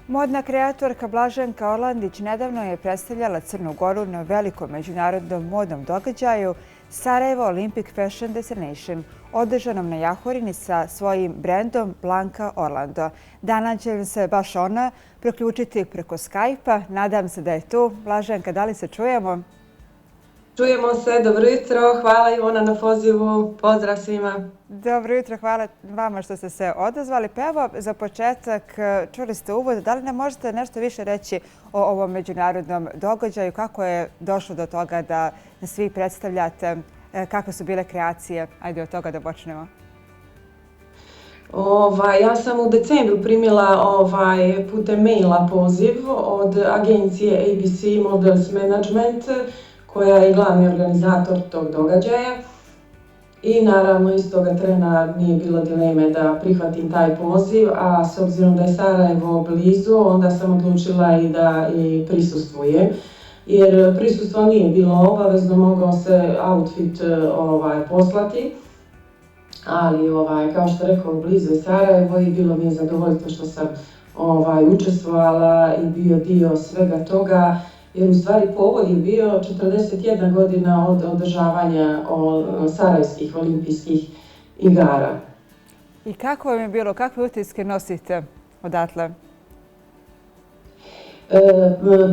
Modna kreatorka Blaženka Orlandić nedavno je predstavljala Crnu Goru na velikom međunarodnom modnom događaju Sarajevo Olympic Fashion Destination, održanom na Jahorini sa svojim brendom Blanka Orlando. Danas će se baš ona priključiti preko Skype-a. Nadam se da je tu. Blaženka, da li se čujemo? Čujemo se, dobro jutro, hvala Ivona na pozivu, pozdrav svima. Dobro jutro, hvala vama što ste se odazvali. Pa evo, za početak, čuli ste uvod, da li nam možete nešto više reći o ovom međunarodnom događaju? Kako je došlo do toga da svi predstavljate, kakve su bile kreacije? Ajde od toga da počnemo. Ja sam u decembru primila putem maila poziv od agencije ABC Models Management, koja je glavni organizator tog događaja. I naravno iz toga trena nije bilo dileme da prihvatim taj poziv, a s obzirom da je Sarajevo blizu, onda sam odlučila i da i prisustvujem. Jer prisustvo nije bilo obavezno, mogao se outfit poslati. Ali kao što rekao, blizu je Sarajevo i bilo mi je zadovoljstvo što sam učestvovala i bio dio svega toga. Jer u stvari povod je bio 41 godina od održavanja Sarajevskih olimpijskih igara. I kako vam je bilo? Kakve utiske nosite odatle?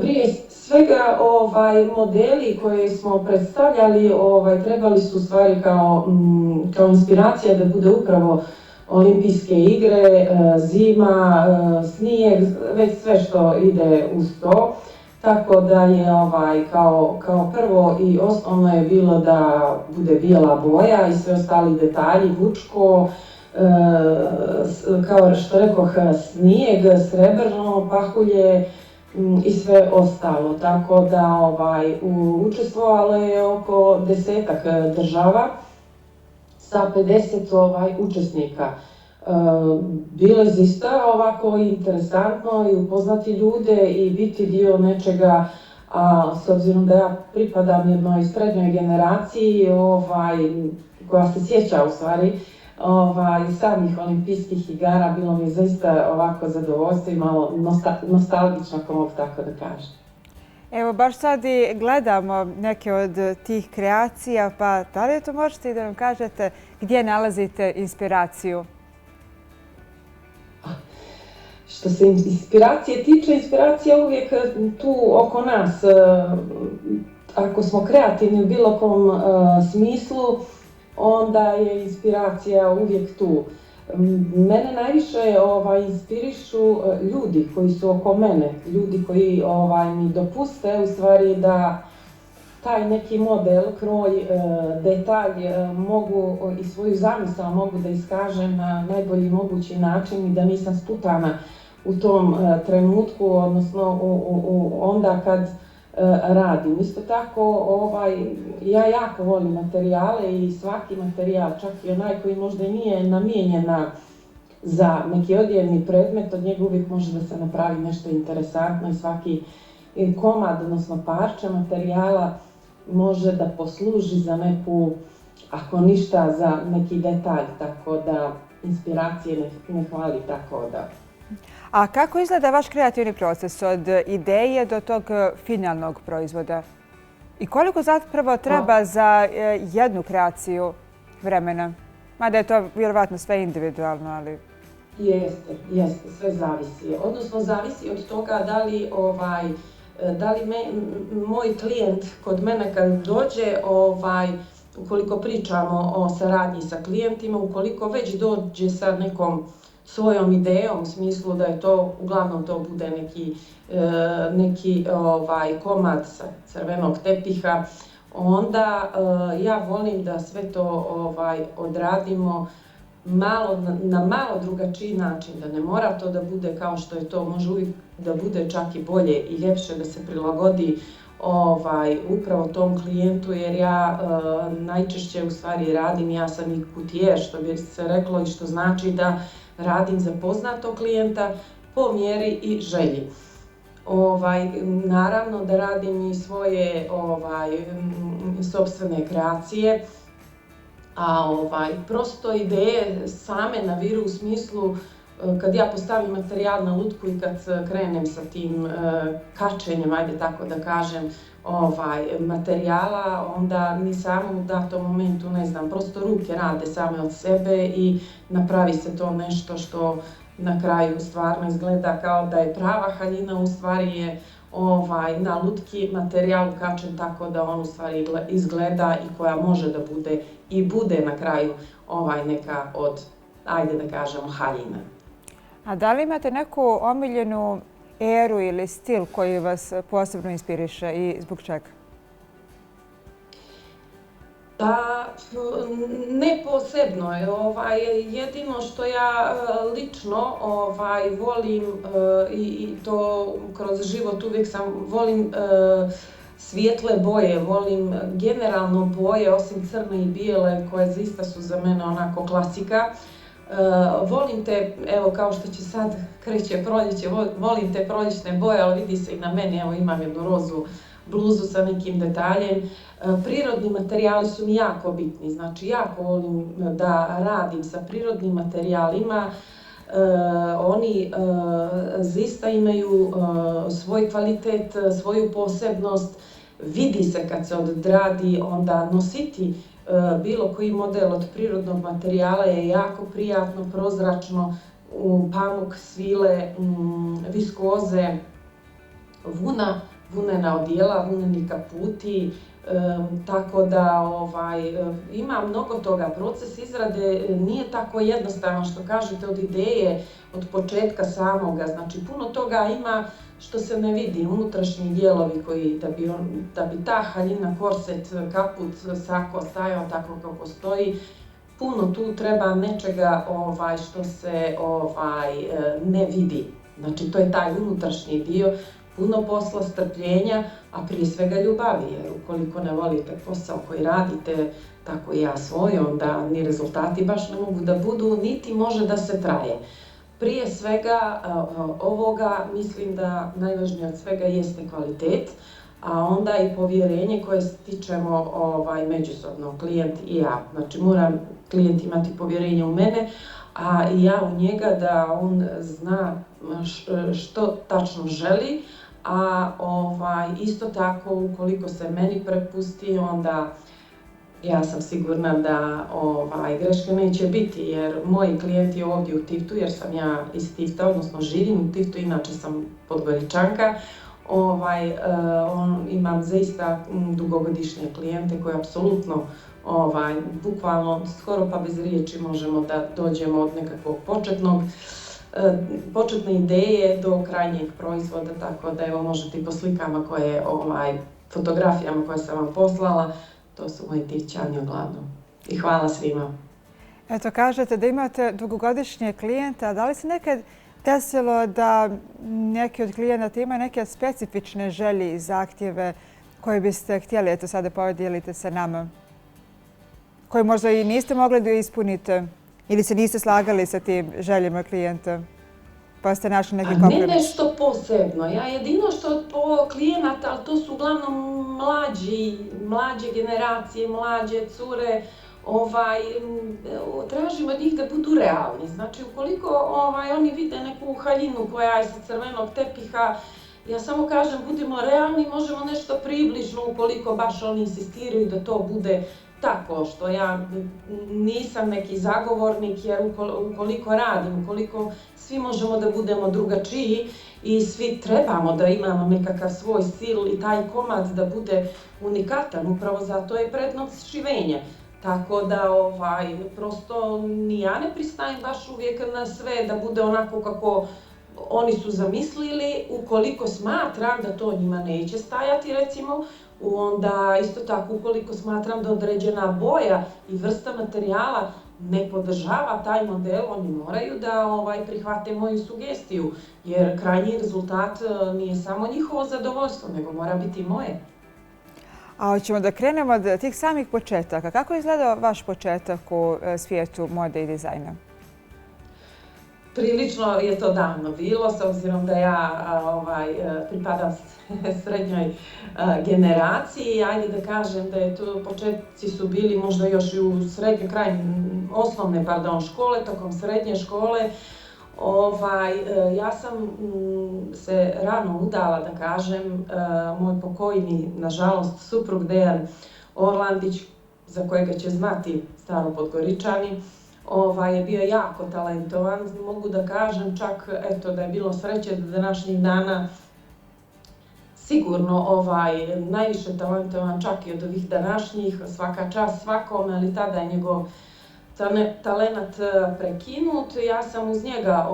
Prije svega modeli koje smo predstavljali trebali su u stvari kao inspiracija da bude upravo olimpijske igre, zima, snijeg, već sve što ide uz to. Tako da je kao prvo i osnovno je bilo da bude bijela boja i sve ostali detalji, vučko, kao što rekoh, snijeg, srebrno, pahulje i sve ostalo. Tako da učestvovalo je oko 10-ak država sa 50 učesnika. Bilo je zaista ovako interesantno i upoznati ljude i biti dio nečega, a s obzirom da ja pripadam jednoj srednjoj generaciji koja se sjeća u stvari samih olimpijskih igara, bilo mi je zaista ovako zadovoljstvo i malo nostalgično, ako mogu tako da kažem. Evo, baš sad i gledamo neke od tih kreacija, pa da li to možete i da nam kažete gdje nalazite inspiraciju? Što se inspiracije tiče, inspiracija je uvijek tu oko nas. Ako smo kreativni u bilo kom smislu, onda je inspiracija uvijek tu. Mene najviše inspirišu ljudi koji su oko mene, ljudi koji mi dopuste u stvari da taj neki model, kroj, detalj mogu i svoju zamisao mogu da iskažem na najbolji mogući način i da nisam sputana u tom trenutku, odnosno onda kad radim. Isto tako, ja jako volim materijale i svaki materijal, čak i onaj koji možda nije namijenjen za neki odjevni predmet, od njega uvijek može da se napravi nešto interesantno i svaki komad, odnosno parče materijala može da posluži za neku, ako ništa, za neki detalj, tako da inspiracije ne hvali tako da. A kako izgleda vaš kreativni proces od ideje do tog finalnog proizvoda? I koliko zapravo treba za jednu kreaciju vremena? Mada je to vjerovatno sve individualno, ali... Jeste, sve zavisi. Odnosno, zavisi od toga da li moj klijent kod mene kad dođe, ukoliko pričamo o saradnji sa klijentima, ukoliko već dođe sa nekom svojom idejom, u smislu da je to, uglavnom to bude neki komad sa crvenog tepiha, onda ja volim da sve to odradimo na malo drugačiji način, da ne mora to da bude kao što je to, može uvijek da bude čak i bolje i ljepše, da se prilagodi upravo tom klijentu, jer ja najčešće u stvari radim, ja sam i kutijer, što bi se reklo, i što znači da radim za poznatog klijenta po mjeri i želji. Naravno da radim i svoje sopstvene kreacije, a prosto ideje same naviru u smislu kad ja postavim materijal na lutku i kad krenem sa tim kačenjem, ajde tako da kažem, materijala, onda ni samo u datom momentu, ne znam, prosto ruke rade same od sebe i napravi se to nešto što na kraju stvarno izgleda kao da je prava haljina, u stvari je na lutki materijal ukačen tako da on u stvari izgleda i koja može da bude i bude na kraju neka od, ajde da kažemo, haljina. A da li imate neku omiljenu eru ili stil koji vas posebno inspiriše i zbog čega? Pa, ne posebno. Jedino što ja lično volim i to kroz život uvijek volim svijetle boje, volim generalno boje, osim crne i bijele koje zaista su za mene onako klasika. Volim te, evo kao što će sad kreće proljeće, volim te proljećne boje, ali vidi se i na meni, evo imam jednu rozu bluzu sa nekim detaljem. Prirodni materijali su mi jako bitni, znači jako volim da radim sa prirodnim materijalima. Oni zaista imaju svoj kvalitet, svoju posebnost. Vidi se kad se odradi, onda nositi bilo koji model od prirodnog materijala je jako prijatno, prozračno, pamuk, svile, viskoze, vunena odijela, vuneni kaputi, tako da ima mnogo toga. Proces izrade nije tako jednostavan što kažete od ideje, od početka samoga. Znači puno toga ima što se ne vidi, unutrašnji dijelovi koji da bi ta haljina, korset, kaput, sako stajao tako kako stoji. Puno tu treba nečega što se ne vidi. Znači to je taj unutrašnji dio, puno posla, strpljenja, a prije svega ljubavi, jer ukoliko ne volite posao koji radite, tako i ja svoj, onda ni rezultati baš ne mogu da budu, niti može da se traje. Prije svega ovoga mislim da najvažnije od svega jeste kvalitet, a onda i povjerenje koje stičemo međusobno, klijent i ja. Znači mora klijent imati povjerenje u mene, a i ja u njega da on zna što tačno želi, a isto tako ukoliko se meni prepusti, onda ja sam sigurna da greške neće biti, jer moji klijenti ovdje u Tivtu, jer sam ja iz Tivta, odnosno živim u Tivtu, inače sam Podgoričanka, imam zaista dugogodišnje klijente koji apsolutno, bukvalno skoro pa bez riječi možemo da dođemo od nekakvog početne ideje do krajnjeg proizvoda, tako da evo možete i po slikama fotografijama koje sam vam poslala, to su moji Tivčani uglavnom. I hvala svima. Eto, kažete da imate dugogodišnje klijente, a da li se nekad desilo da neki od klijenata ima neke specifične želje i zahtjeve koje biste htjeli, eto sada podijelite sa nama, koje možda i niste mogli da ispunite ili se niste slagali sa tim željama klijenta, pa ste našli neki kompromis? Ne nešto posebno. Ja jedino što po klijenata, ali to su uglavnom mlađe generacije, mlađe cure, tražim od njih da budu realni. Znači, ukoliko oni vide neku haljinu koja je sa crvenog tepiha, ja samo kažem budimo realni, možemo nešto približno ukoliko baš oni insistiraju da to bude tako, što ja nisam neki zagovornik, jer ukoliko radim, ukoliko svi možemo da budemo drugačiji i svi trebamo da imamo nekakav svoj stil i taj komad da bude unikatan, upravo zato je prednost šivenja. Tako da, prosto ni ja ne pristajem baš uvijek na sve da bude onako kako oni su zamislili. Ukoliko smatram da to njima neće stajati, recimo, onda isto tako ukoliko smatram da određena boja i vrsta materijala ne podržava taj model, oni moraju da prihvate moju sugestiju, jer krajnji rezultat nije samo njihovo zadovoljstvo, nego mora biti i moje. A hoćemo da krenemo od tih samih početaka. Kako je izgledao vaš početak u svijetu mode i dizajna? Prilično je to davno bilo, s obzirom da ja pripadam srednjoj generaciji. Ajde da kažem da je to, početci su bili možda još i u osnovne škole, tokom srednje škole. Ja sam se rano udala, da kažem, moj pokojni, nažalost, suprug Dejan Orlandić, za kojega će znati Staropodgoričani, je bio jako talentovan. Mogu da kažem čak da je bilo sreće do današnjih dana sigurno najviše talentovan čak i od ovih današnjih, svaka čast svakome, ali tada je njegov talenat prekinut. Ja sam uz njega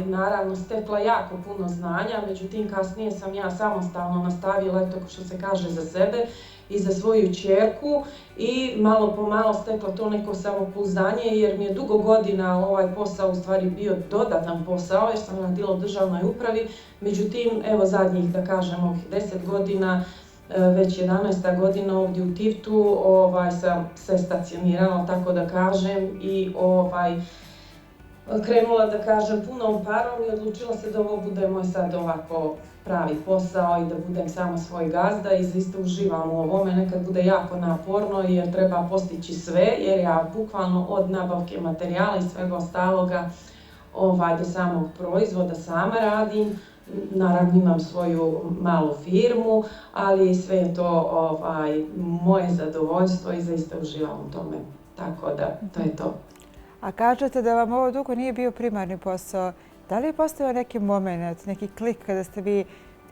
naravno stekla jako puno znanja, međutim kasnije sam ja samostalno nastavila, što se kaže, za sebe i za svoju ćerku i malo po malo stekla to neko samopouzdanje, jer mi je dugo godina ovaj posao u stvari bio dodatan posao, jer sam radila u državnoj upravi. Međutim, evo zadnjih, da kažem, ovih 10 godina, već 11. godina ovdje u Tivtu sam se stacionirala, tako da kažem, i krenula, da kažem, punom parom i odlučila se da ovo bude moj sad ovako pravi posao i da budem sama svoj gazda i zaista uživam u ovome. Nekad bude jako naporno jer treba postići sve, jer ja bukvalno od nabavke materijala i svega ostaloga do samog proizvoda sama radim. Naravno imam svoju malu firmu, ali sve je to moje zadovoljstvo i zaista uživam u tome. Tako da, to je to. A kažete da vam ovo dugo nije bio primarni posao. Da li je postojao neki moment, neki klik kada ste vi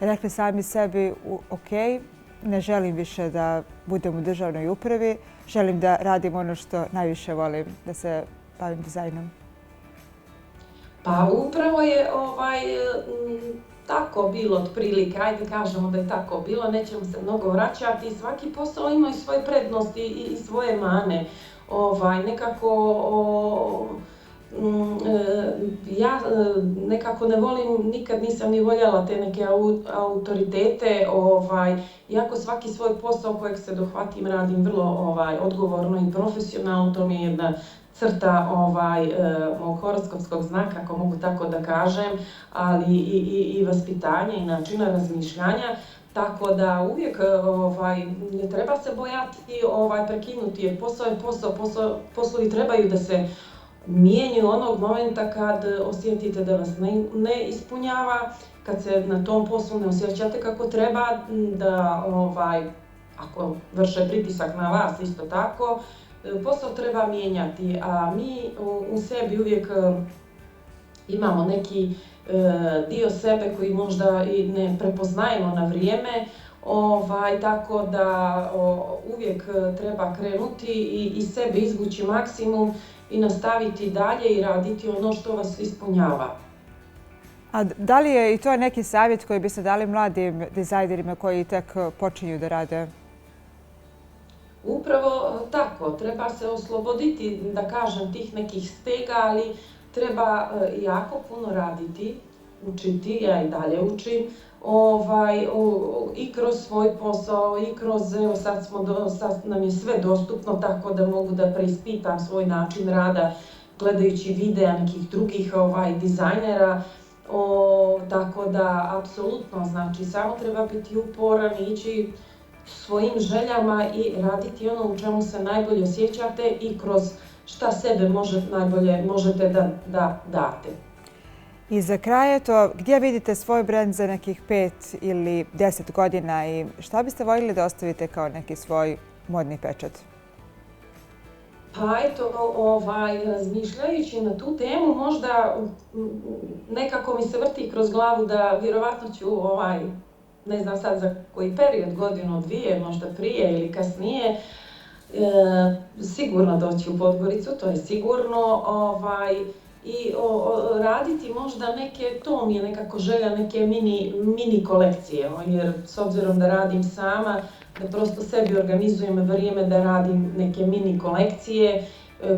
rekli sami sebi ok, ne želim više da budem u državnoj upravi, želim da radim ono što najviše volim, da se bavim dizajnom? Pa upravo je tako bilo otprilike, ajde kažemo da je tako bilo, nećemo se mnogo vraćati. Svaki posao ima i svoje prednosti i svoje mane. Ja nekako ne volim, nikad nisam ni voljela te neke autoritete, iako svaki svoj posao kojeg se dohvatim radim vrlo odgovorno i profesionalno, to mi je jedna crta mog horoskopskog znaka, ako mogu tako da kažem, ali i vaspitanja i načina razmišljanja. Tako da uvijek ne treba se bojati prekinuti, jer posao je posao, poslovi trebaju da se mijenjaju onog momenta kad osjetite da vas ne ispunjava, kad se na tom poslu ne osjećate kako treba, da ako vrše pritisak na vas isto tako, posao treba mijenjati, a mi u sebi uvijek imamo neki dio sebe koji možda i ne prepoznajemo na vrijeme, tako da uvijek treba krenuti i sebe izvući maksimum i nastaviti dalje i raditi ono što vas ispunjava. A da li je i to neki savjet koji biste dali mladim dizajnerima koji tek počinju da rade? Upravo tako, treba se osloboditi, da kažem, tih nekih stega, ali treba jako puno raditi, učiti, ja i dalje učim, i kroz svoj posao, i kroz, evo sad nam je sve dostupno, tako da mogu da preispitam svoj način rada gledajući videa nekih drugih dizajnera, tako da, apsolutno, znači, samo treba biti uporan i ići svojim željama i raditi ono u čemu se najbolje osjećate i kroz šta sebe najbolje možete da date. I za kraj, gdje vidite svoj brend za nekih 5 ili 10 godina i šta biste voljeli da ostavite kao neki svoj modni pečat? Pa eto, razmišljajući na tu temu, možda nekako mi se vrti kroz glavu da vjerovatno ću ne znam sad za koji period, godinu, dvije, možda prije ili kasnije, sigurno doći u Podgoricu, to je sigurno, i raditi možda neke, to mi je nekako želja, neke mini kolekcije, jer s obzirom da radim sama, da prosto sebi organizujem vrijeme da radim neke mini kolekcije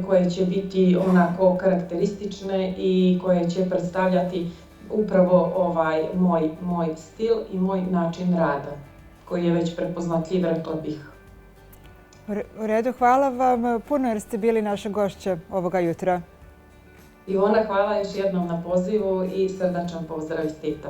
koje će biti onako karakteristične i koje će predstavljati upravo moj stil i moj način rada, koji je već prepoznatljiv, rekla bih. U redu, hvala vam puno jer ste bili naša gošća ovoga jutra. Ivona, hvala još jednom na pozivu i srdačan pozdrav iz Tita.